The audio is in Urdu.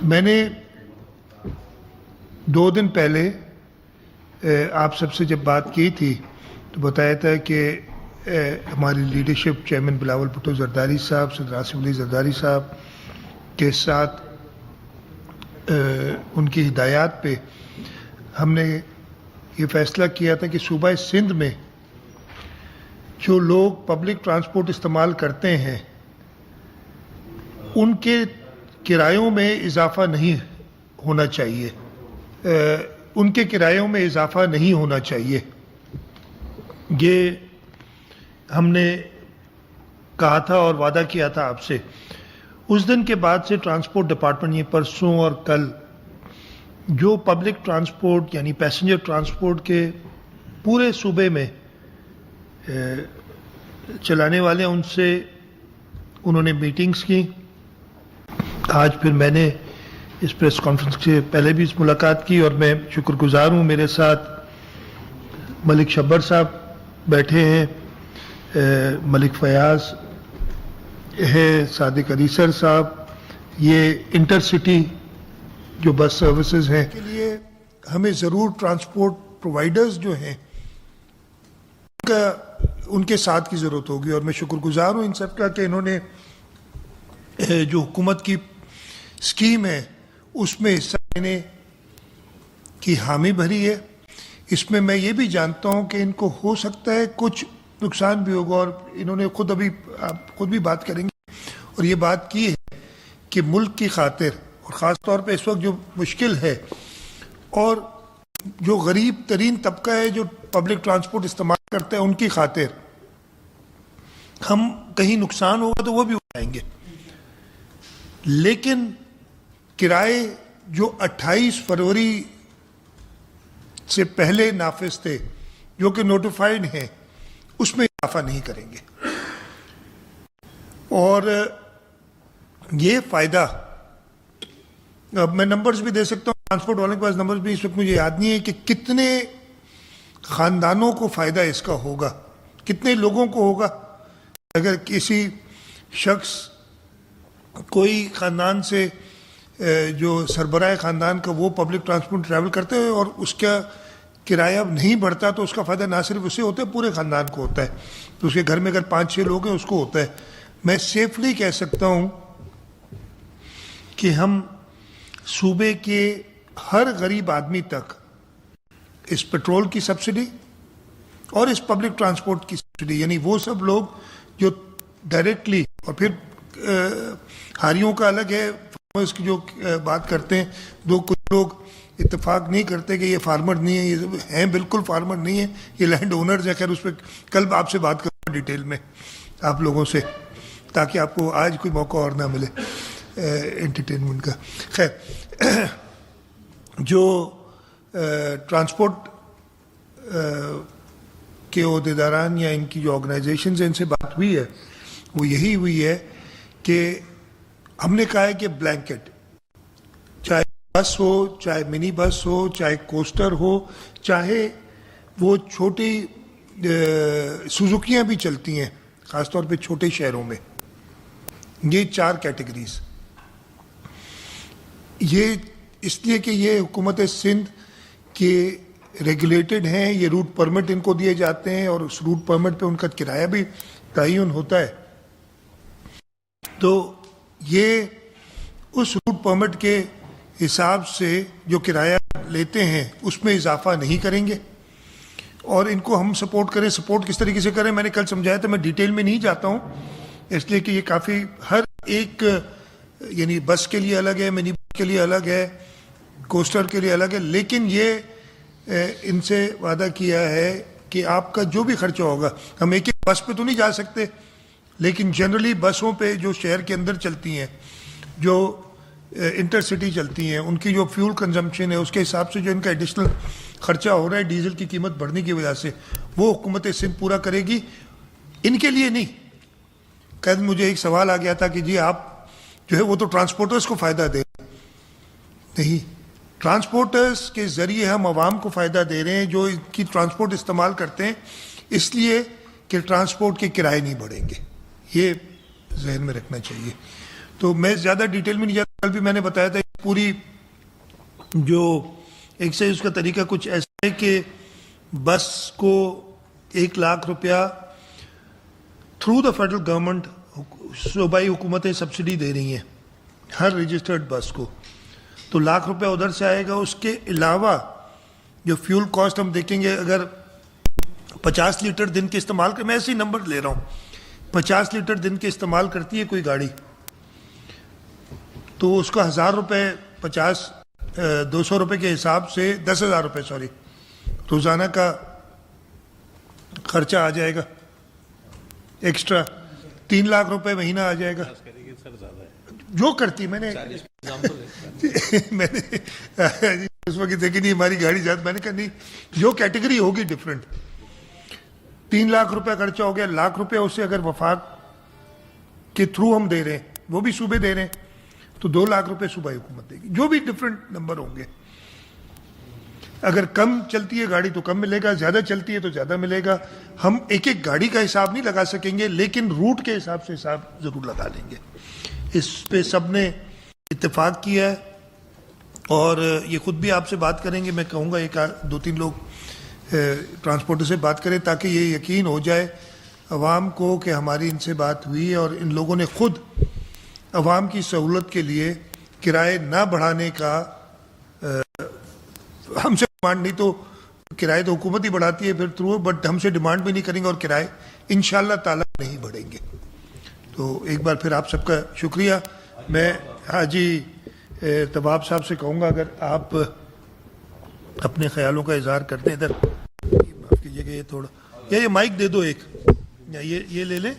میں نے 2 دن پہلے آپ سب سے جب بات کی تھی تو بتایا تھا کہ ہماری لیڈرشپ چیئرمین بلاول بھٹو زرداری صاحب، صدر آصف علی زرداری صاحب کے ساتھ ان کی ہدایات پہ ہم نے یہ فیصلہ کیا تھا کہ صوبہ سندھ میں جو لوگ پبلک ٹرانسپورٹ استعمال کرتے ہیں ان کے کرایوں میں اضافہ نہیں ہونا چاہیے، ان کے کرایوں میں اضافہ نہیں ہونا چاہیے۔ یہ ہم نے کہا تھا اور وعدہ کیا تھا آپ سے۔ اس دن کے بعد سے ٹرانسپورٹ ڈپارٹمنٹ یہ پرسوں اور کل جو پبلک ٹرانسپورٹ یعنی پیسنجر ٹرانسپورٹ کے پورے صوبے میں چلانے والے ان سے انہوں نے میٹنگز کی۔ آج پھر میں نے اس پریس کانفرنس سے پہلے بھی اس ملاقات کی اور میں شکر گزار ہوں، میرے ساتھ ملک شبر صاحب بیٹھے ہیں، ملک فیاض ہے، صادق علی سر صاحب، یہ انٹر سٹی جو بس سروسز ہیں کے لیے ہمیں ضرور ٹرانسپورٹ پرووائڈرز جو ہیں ان کے ساتھ کی ضرورت ہوگی، اور میں شکر گزار ہوں ان سب کا کہ انہوں نے جو حکومت کی اسکیم ہے اس میں حصہ لینے کی حامی بھری ہے۔ اس میں میں یہ بھی جانتا ہوں کہ ان کو ہو سکتا ہے کچھ نقصان بھی ہوگا، اور انہوں نے خود ابھی آپ خود بھی بات کریں گے اور یہ بات کی ہے کہ ملک کی خاطر اور خاص طور پہ اس وقت جو مشکل ہے اور جو غریب ترین طبقہ ہے جو پبلک ٹرانسپورٹ استعمال کرتا ہے ان کی خاطر ہم کہیں نقصان ہوگا تو وہ بھی اٹھائیں گے، لیکن کرائے جو 28 فروری سے پہلے نافذ تھے جو کہ نوٹیفائڈ ہیں اس میں اضافہ نہیں کریں گے۔ اور یہ فائدہ اب میں نمبرز بھی دے سکتا ہوں، ٹرانسپورٹ والوں کے پاس نمبرز بھی اس وقت مجھے یاد نہیں ہے کہ کتنے خاندانوں کو فائدہ اس کا ہوگا، کتنے لوگوں کو ہوگا۔ اگر کسی شخص کوئی خاندان سے جو سربراہ خاندان کا وہ پبلک ٹرانسپورٹ ٹریول کرتے ہیں اور اس کا کرایہ نہیں بڑھتا تو اس کا فائدہ نہ صرف اسے ہوتا ہے، پورے خاندان کو ہوتا ہے۔ تو اس کے گھر میں اگر 5-6 لوگ ہیں اس کو ہوتا ہے۔ میں سیفلی کہہ سکتا ہوں کہ ہم صوبے کے ہر غریب آدمی تک اس پیٹرول کی سبسڈی اور اس پبلک ٹرانسپورٹ کی سبسڈی، یعنی وہ سب لوگ جو ڈائریکٹلی، اور پھر ہاریوں کا الگ ہے، فارمرز کی جو بات کرتے ہیں، کچھ لوگ اتفاق نہیں کرتے کہ یہ فارمر نہیں ہے، یہ ہیں بالکل فارمر نہیں ہے، یہ لینڈ اونرز ہیں۔ خیر اس پہ کل آپ سے بات کروں گا ڈیٹیل میں آپ لوگوں سے، تاکہ آپ کو آج کوئی موقع اور نہ ملے انٹرٹینمنٹ کا۔ خیر جو ٹرانسپورٹ کے عہدیداران یا ان کی جو آرگنائزیشنز ہیں ان سے بات ہوئی ہے وہ یہی ہوئی ہے کہ ہم نے کہا ہے کہ بلینکٹ، چاہے بس ہو، چاہے منی بس ہو، چاہے کوسٹر ہو، چاہے وہ چھوٹی سوزوکیاں بھی چلتی ہیں خاص طور پہ چھوٹے شہروں میں، یہ 4 کیٹیگریز، یہ اس لیے کہ یہ حکومت سندھ کے ریگولیٹڈ ہیں، یہ روٹ پرمٹ ان کو دیے جاتے ہیں اور اس روٹ پرمٹ پہ ان کا کرایہ بھی تعین ہوتا ہے۔ تو یہ اس روٹ پرمٹ کے حساب سے جو کرایہ لیتے ہیں اس میں اضافہ نہیں کریں گے، اور ان کو ہم سپورٹ کریں۔ سپورٹ کس طریقے سے کریں میں نے کل سمجھایا تھا، میں ڈیٹیل میں نہیں جاتا ہوں اس لیے کہ یہ کافی ہر ایک یعنی بس کے لیے الگ ہے، منی بس کے لیے الگ ہے، کوسٹر کے لیے الگ ہے، لیکن یہ ان سے وعدہ کیا ہے کہ آپ کا جو بھی خرچہ ہوگا، ہم ایک بس پہ تو نہیں جا سکتے، لیکن جنرلی بسوں پہ جو شہر کے اندر چلتی ہیں، جو انٹر سٹی چلتی ہیں، ان کی جو فیول کنزمپشن ہے اس کے حساب سے جو ان کا ایڈیشنل خرچہ ہو رہا ہے ڈیزل کی قیمت بڑھنے کی وجہ سے، وہ حکومت سندھ پورا کرے گی۔ ان کے لیے نہیں۔ کل مجھے ایک سوال آ گیا تھا کہ جی آپ جو ہے وہ تو ٹرانسپورٹرز کو فائدہ دے رہے ہیں۔ نہیں، ٹرانسپورٹرز کے ذریعے ہم عوام کو فائدہ دے رہے ہیں جو ان کی ٹرانسپورٹ استعمال کرتے ہیں، اس لیے کہ ٹرانسپورٹ کے کرائے نہیں بڑھیں گے، یہ ذہن میں رکھنا چاہیے۔ تو میں زیادہ ڈیٹیل میں نہیں جاتا، کل بھی میں نے بتایا تھا پوری جو ایکسائز اس کا طریقہ کچھ ایسا ہے کہ بس کو 1 لاکھ روپیہ تھرو دا فیڈرل گورنمنٹ صوبائی حکومتیں سبسڈی دے رہی ہیں ہر رجسٹرڈ بس کو، تو 1 لاکھ روپیہ ادھر سے آئے گا. اس کے علاوہ جو فیول کاسٹ ہم دیکھیں گے، اگر 50 لیٹر دن کے استعمال کر، میں ایسے ہی نمبر لے رہا ہوں، 50 لیٹر دن کے استعمال کرتی ہے کوئی گاڑی، تو اس کا 1000 روپے 200 روپے کے حساب سے 10,000 روپے روزانہ کا خرچہ آ جائے گا ایکسٹرا. 3 لاکھ روپے مہینہ آ جائے گا جو کرتی. میں نے اس وقت دیکھی نہیں ہماری گاڑی زیادہ، میں نے کہا نہیں جو کیٹیگری ہوگی ڈفرینٹ. 3 لاکھ روپے خرچہ ہو گیا. 1 لاکھ روپے اس سے اگر وفاق کے تھرو ہم دے رہے ہیں، وہ بھی صوبے دے رہے ہیں، تو 2 لاکھ روپے صوبائی حکومت دے گی. جو بھی ڈفرینٹ نمبر ہوں گے. اگر کم چلتی ہے گاڑی تو کم ملے گا، زیادہ چلتی ہے تو زیادہ ملے گا. ہم ایک ایک گاڑی کا حساب نہیں لگا سکیں گے، لیکن روٹ کے حساب سے حساب ضرور لگا لیں گے. اس پہ سب نے اتفاق کیا ہے، اور یہ خود بھی آپ سے بات کریں گے. میں کہوں گا 2-3 لوگ ٹرانسپورٹر سے بات کریں تاکہ یہ یقین ہو جائے عوام کو کہ ہماری ان سے بات ہوئی ہے، اور ان لوگوں نے خود عوام کی سہولت کے لیے کرائے نہ بڑھانے کا ہم سے ڈیمانڈ نہیں، تو کرائے تو حکومت ہی بڑھاتی ہے پھر تھرو، بٹ ہم سے ڈیمانڈ بھی نہیں کریں گے، اور کرائے انشاءاللہ تعالی نہیں بڑھیں گے. تو ایک بار پھر آپ سب کا شکریہ. میں حاجی طباب صاحب سے کہوں گا اگر آپ اپنے خیالوں کا اظہار کرتے ہیں. ادھر معاف کیجیے کہ یہ تھوڑا، یا یہ مائک دے دو ایک، یا یہ لے لیں.